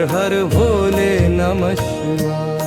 हर भोले नमः शिवाय।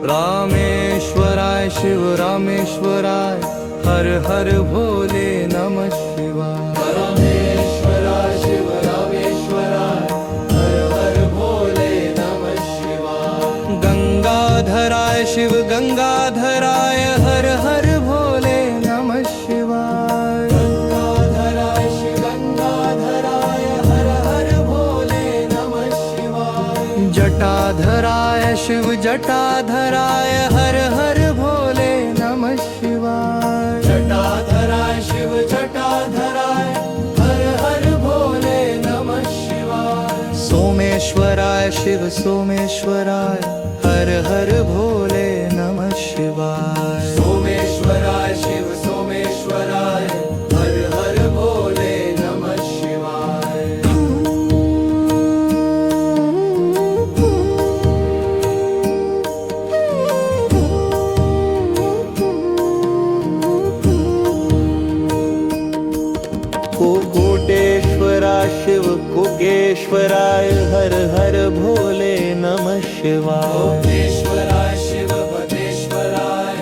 रामेश्वराय शिव रामेश्वराय हर हर भोले नमः शिवाय। रामेश्वराय शिव रामेश्वराय हर हर भोले नमः शिवाय। गंगाधराय शिव गंगाधराय हर हर भोले नमः शिवाय। गंगाधराय शिव गंगाधराय हर हर भोले नमः शिवाय। जटाधराय शिव जटाधराय हर हर भोले नमः शिवाय। जटाधराय शिव जटाधराय हर हर भोले नमः शिवाय। सोमेश्वराय शिव सोमेश्वराय हर हर भोले नमः शिवाय। सोमेश्वराय शिव सोमेश्वराय हर हर भोले नमः शिवाय। कोटेश्वराय शिव कोटेश्वराय हर हर भोले नमः शिवाय। कोटेश्वराय शिव कोटेश्वराय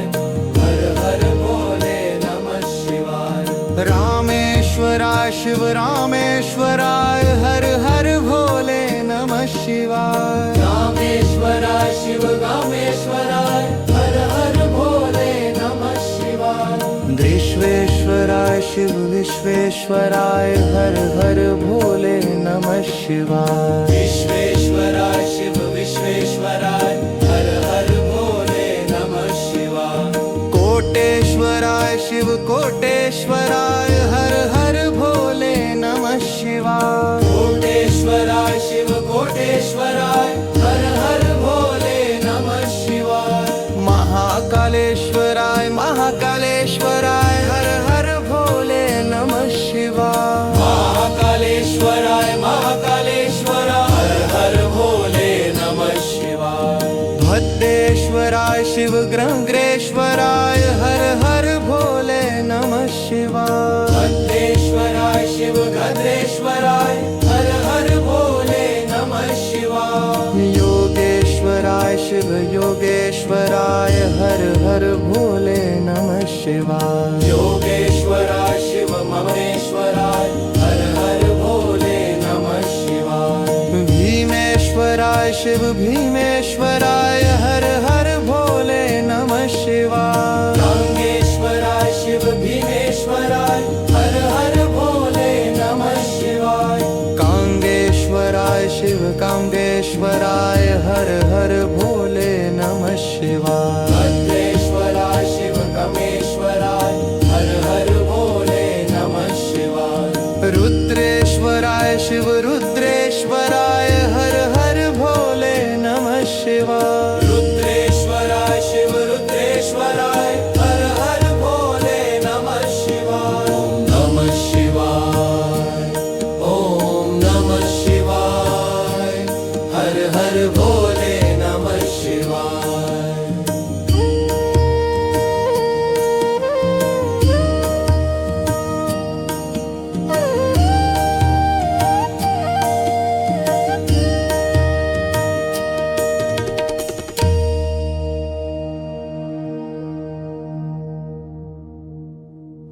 हर हर भोले नमः शिवाय। रामेश्वराय शिव रामेश्वराय हर हर भोले नमः शिवाय। रामेश्वराय शिव रामेश्वराय हर हर भोले नमः शिवाय। विश्वेश्वराय शिव विश्वेश्वराय हर हर भोले नमः शिवाय। विश्वेश्वराय शिव विश्वेश्वराय हर हर भोले नमः शिवाय। कोटेश्वराय शिव कोटेश्वराय हर हर भोले नमः शिवाय। कोटेश्वराय शिव कोटेश्वराय हर हर भोले नमः शिवाय। महाकालेश्वराय महाकालेश्वराय हर हर भोले नमः शिवाय। महाकालेश्वराय महाकालेश्वराय हर हर भोले नमः शिवाय। भद्रेश्वराय शिव ग्रंग्रेश्वराय हर हर भोले नमः शिवाय। भद्रेश्वराय शिव भद्रेश्वराय हर हर भोले नमः शिवाय। योगेश्वराय शिव योगेश्वराय हर हर भोले नमः शिवाय। योगेश्वराय शिव ममेश्वराय हर हर भोले नमः शिवाय। भीमेश्वराय शिव भीमेश्वराय हर हर भोले नमः शिवाय। कांगेश्वराय शिव भीमेश्वराय हर हर भोले नमः शिवाय। कांगेश्वराय शिव कांगेश्वराय हर हर भोले नमः शिवाय। भद्रेश्वराय शिव कमेश्वराय हर हर भोले नमः शिवाय। रुद्रेश्वराय शिव